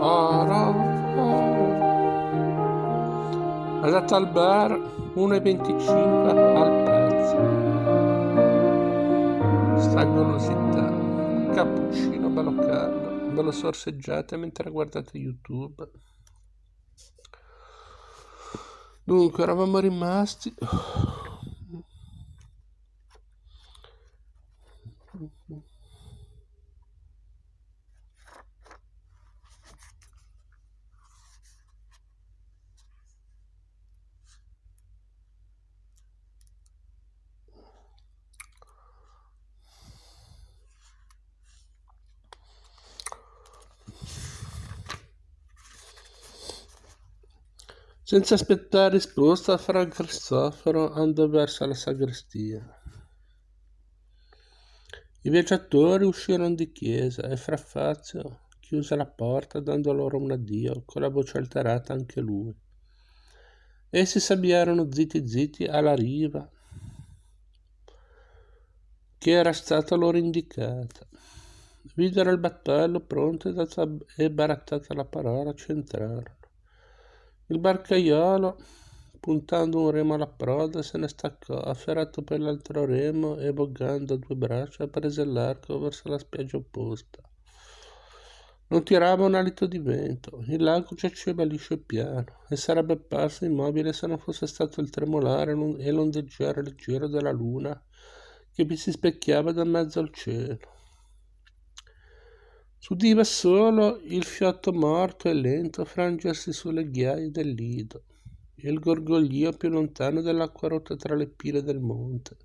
Oro, oro. Andata al bar 1,25 al pezzo. Sta golosità. Cappuccino bello caldo. Ve lo sorseggiate mentre guardate YouTube. Dunque, eravamo rimasti. Senza aspettare risposta, Fra Cristoforo andò verso la sagrestia. I viaggiatori uscirono di chiesa e Fra Fazio chiuse la porta dando loro un addio, con la voce alterata anche lui. Essi s'avviarono zitti alla riva che era stata loro indicata. Videro il battello pronto e barattata la parola c'entrarono. Il barcaiolo, puntando un remo alla proda, se ne staccò, afferrato per l'altro remo e vogando a due braccia prese l'arco verso la spiaggia opposta. Non tirava un alito di vento, il lago giaceva liscio e piano, e sarebbe parso immobile se non fosse stato il tremolare e l'ondeggiare leggero della luna che vi si specchiava da mezzo al cielo. S'udiva solo il fiato morto e lento frangersi sulle ghiaie del lido, e il gorgoglio più lontano dell'acqua rotta tra le pile del monte,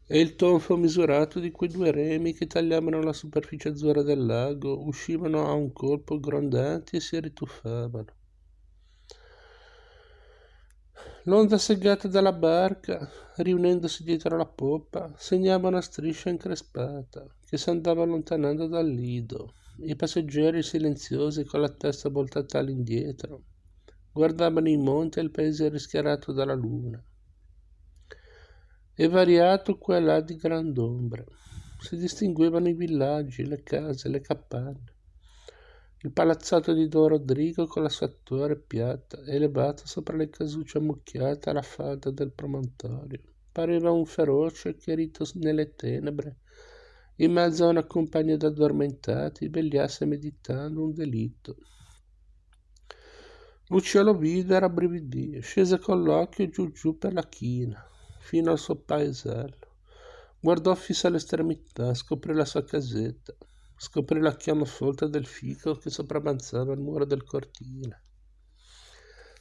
e il tonfo misurato di quei due remi che tagliavano la superficie azzurra del lago, uscivano a un colpo grondanti e si rituffavano. L'onda segata dalla barca, riunendosi dietro la poppa, segnava una striscia increspata che s'andava allontanando dal lido. I passeggeri silenziosi, con la testa voltata all'indietro, guardavano i monti e il paese rischiarato dalla luna, e variato qua e là di grand'ombra. Si distinguevano i villaggi, le case, le capanne. Il palazzato di Don Rodrigo con la sua torre piatta, elevato sopra le casucce ammucchiate alla falda del promontorio, pareva un feroce chiarito nelle tenebre, in mezzo a una compagnia d'addormentati, vegliasse meditando un delitto. Lucia lo vide e rabbrividì, scese con l'occhio giù per la china, fino al suo paesello. Guardò fissa all'estremità, scoprì la sua casetta. Scoprì la chioma folta del fico che sopravanzava il muro del cortile.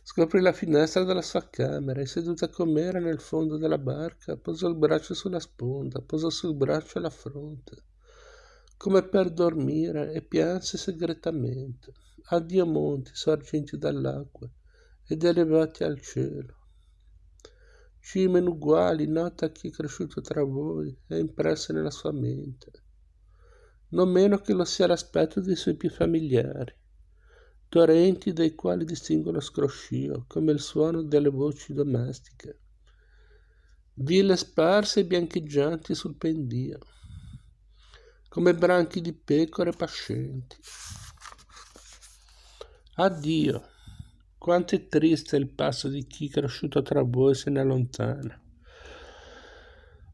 Scoprì la finestra della sua camera e, seduta com'era nel fondo della barca, posò il braccio sulla sponda, posò sul braccio la fronte, come per dormire, e pianse segretamente. Addio monti, sorgenti dall'acqua ed elevati al cielo. Cime inuguali, note a chi è cresciuto tra voi e impresse nella sua mente. Non meno che lo sia l'aspetto dei suoi più familiari, torrenti dai quali distingue lo scroscio, come il suono delle voci domestiche, ville sparse e biancheggianti sul pendio, come branchi di pecore pascenti. Addio, quanto è triste il passo di chi cresciuto tra voi se ne allontana.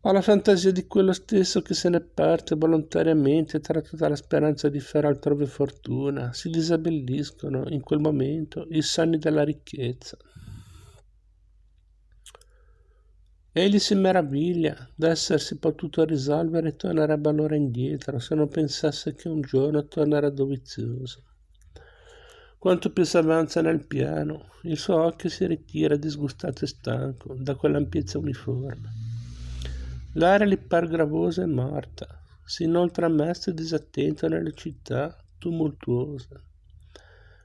Ho la fantasia di quello stesso che se ne parte volontariamente tratto dalla speranza di fare altrove fortuna. Si disabbelliscono in quel momento i sogni della ricchezza. Egli si meraviglia d'essersi potuto risolvere e tornerebbe allora indietro se non pensasse che un giorno tornerà dovizioso. Quanto più s'avanza nel piano, il suo occhio si ritira disgustato e stanco da quell'ampiezza uniforme. L'aria gli par gravosa e morta, si inoltra mesto e disattento nelle città tumultuose.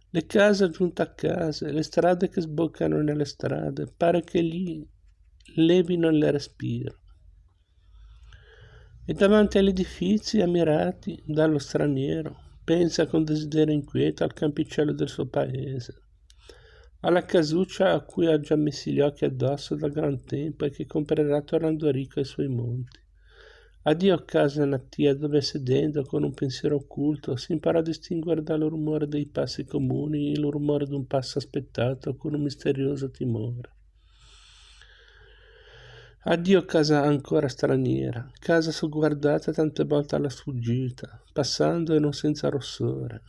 Le case aggiunte a case, le strade che sboccano nelle strade, pare che gli levino il respiro. E davanti agli edifici ammirati dallo straniero, pensa con desiderio inquieto al campicello del suo paese, alla casuccia a cui ha già messi gli occhi addosso da gran tempo e che comprerà tornando ricco ai suoi monti, Addio casa natia dove sedendo con un pensiero occulto si impara a distinguere dal rumore dei passi comuni il rumore d'un passo aspettato con un misterioso timore. Addio casa ancora straniera, casa sogguardata tante volte alla sfuggita, passando e non senza rossore,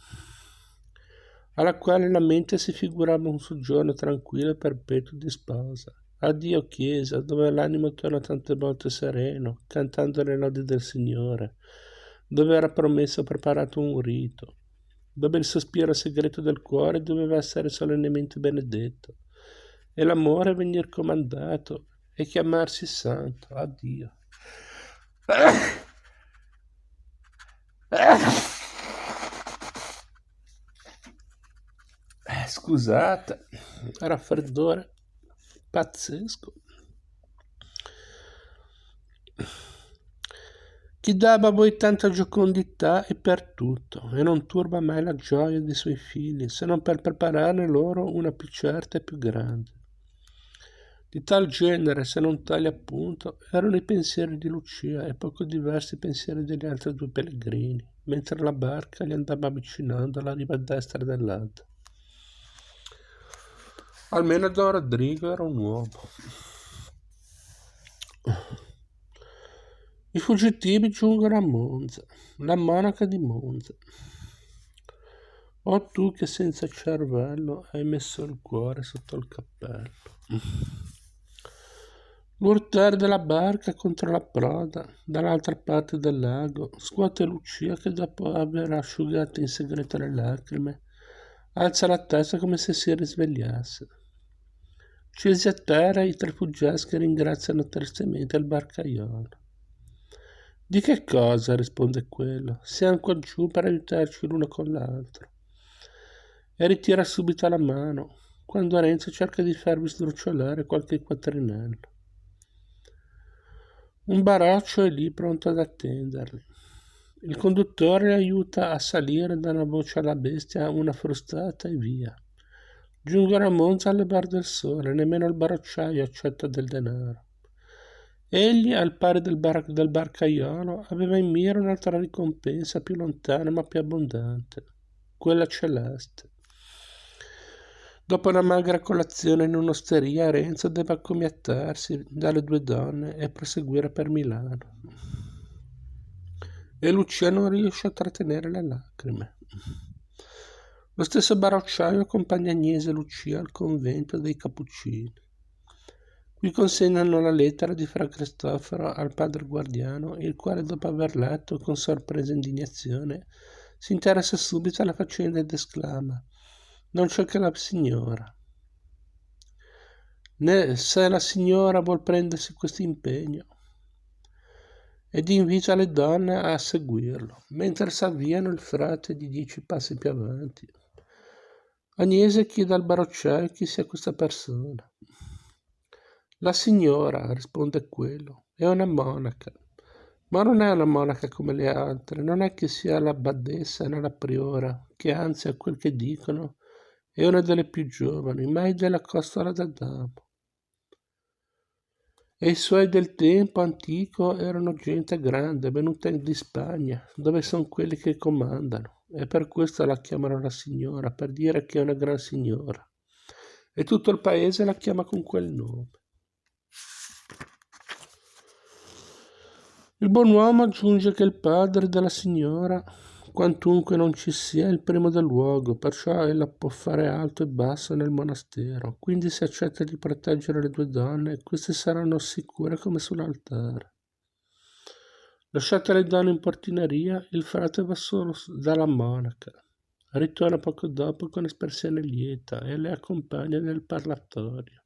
alla quale la mente si figurava un soggiorno tranquillo e perpetuo di sposa. Addio chiesa, dove l'animo torna tante volte sereno, cantando le lodi del Signore, dove era promesso preparato un rito, dove il sospiro segreto del cuore doveva essere solennemente benedetto, e l'amore venir comandato, e chiamarsi santo. Addio. Scusate, raffreddore pazzesco. Chi dava a voi tanta giocondità e per tutto, e non turba mai la gioia dei suoi figli, se non per prepararne loro una più certa e più grande. Di tal genere, se non tali appunto, erano i pensieri di Lucia e poco diversi i pensieri degli altri due pellegrini, mentre la barca li andava avvicinando alla riva destra dell'Adda. Almeno Don Rodrigo era un uomo. I fuggitivi giungono a Monza, la monaca di Monza. O tu che senza cervello hai messo il cuore sotto il cappello. L'urtare della barca contro la proda, dall'altra parte del lago, scuote Lucia che dopo aver asciugato in segreto le lacrime, alza la testa come se si risvegliasse. Scesi a terra i tre fuggiaschi ringraziano tristemente il barcaiolo. Di che cosa? Risponde quello. Siamo qua giù per aiutarci l'uno con l'altro. E ritira subito la mano, quando Renzo cerca di farvi sdrucciolare qualche quattrinello. Un baroccio è lì pronto ad attenderli. Il conduttore aiuta a salire da una voce alla bestia una frustata e via. Giungono a Monza alle bar del sole, nemmeno il barocciaio accetta del denaro. Egli, al pari del barcaiolo, aveva in mira un'altra ricompensa più lontana ma più abbondante, quella celeste. Dopo una magra colazione in un'osteria, Renzo deve accomiatarsi dalle due donne e proseguire per Milano. E Lucia non riesce a trattenere le lacrime. Lo stesso barocciaio accompagna Agnese e Lucia al convento dei Cappuccini. Qui consegnano la lettera di Fra Cristoforo al padre guardiano, il quale, dopo aver letto con sorpresa e indignazione, si interessa subito alla faccenda ed esclama: non c'è che la signora. Né se la signora vuol prendersi questo impegno. Ed invita le donne a seguirlo, mentre s'avviano il frate di 10 passi più avanti. Agnese chiede al barocciaio chi sia questa persona. La signora, risponde quello, è una monaca. Ma non è una monaca come le altre, non è che sia la baddessa né la priora, che anzi a quel che dicono è una delle più giovani, ma è della costola d'Adamo. E i suoi del tempo antico erano gente grande, venuta di Spagna, dove sono quelli che comandano, e per questo la chiamano la signora, per dire che è una gran signora. E tutto il paese la chiama con quel nome. Il buon uomo aggiunge che il padre della signora, quantunque non ci sia, è il primo del luogo, perciò ella può fare alto e basso nel monastero, quindi si accetta di proteggere le due donne e queste saranno sicure come sull'altare. Lasciate le donne in portineria, il frate va solo dalla monaca. Ritorna poco dopo con espressione lieta e le accompagna nel parlatorio.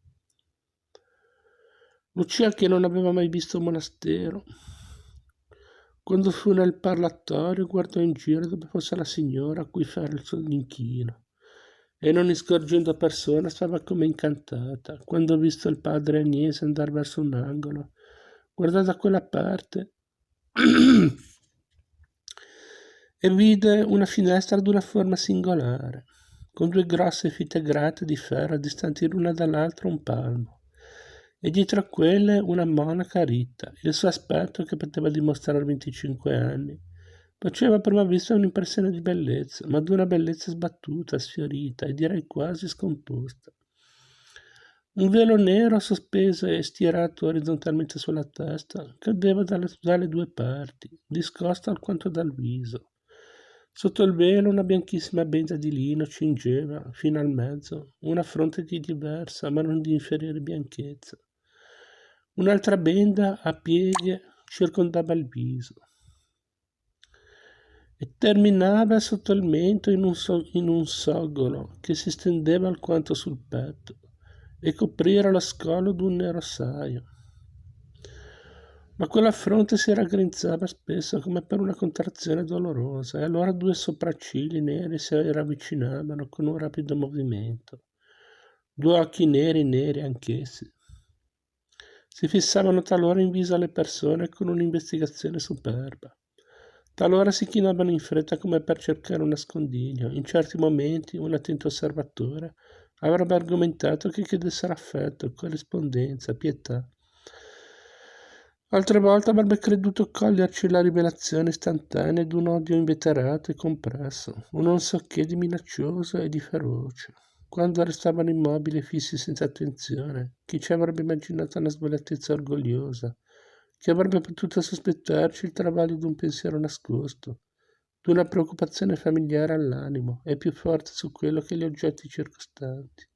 Lucia, che non aveva mai visto un monastero, quando fu nel parlatorio guardò in giro dove fosse la signora a cui fare il suo inchino e non scorgendo persona stava come incantata. Quando ha visto il padre Agnese andare verso un angolo, guardò da quella parte e vide una finestra d'una forma singolare, con due grosse fite grate di ferro distanti l'una dall'altra un palmo. e dietro a quelle una monaca ritta. Il suo aspetto, che poteva dimostrare 25 anni, faceva a prima vista un'impressione di bellezza, ma di una bellezza sbattuta, sfiorita e direi quasi scomposta. Un velo nero sospeso e stirato orizzontalmente sulla testa cadeva dalle due parti, discosto alquanto dal viso. Sotto il velo una bianchissima benda di lino cingeva, fino al mezzo, una fronte di diversa ma non di inferiore bianchezza. Un'altra benda a pieghe circondava il viso e terminava sotto il mento in un sogolo che si stendeva alquanto sul petto e coprire lo scollo d'un nero saio. Ma quella fronte si raggrinzava spesso come per una contrazione dolorosa, e allora due sopraccigli neri si ravvicinavano con un rapido movimento. Due occhi neri anch'essi. Si fissavano talora in viso alle persone con un'investigazione superba. Talora si chinavano in fretta come per cercare un nascondiglio. In certi momenti un attento osservatore avrebbe argomentato che chiedessero affetto, corrispondenza, pietà. Altre volte avrebbe creduto coglierci la rivelazione istantanea d'un odio inveterato e compresso, un non so che di minaccioso e di feroce. Quando restavano immobili e fissi senza attenzione, chi ci avrebbe immaginato una svogliatezza orgogliosa? Chi avrebbe potuto sospettarci il travaglio d'un pensiero nascosto, d'una preoccupazione familiare all'animo e più forte su quello che gli oggetti circostanti?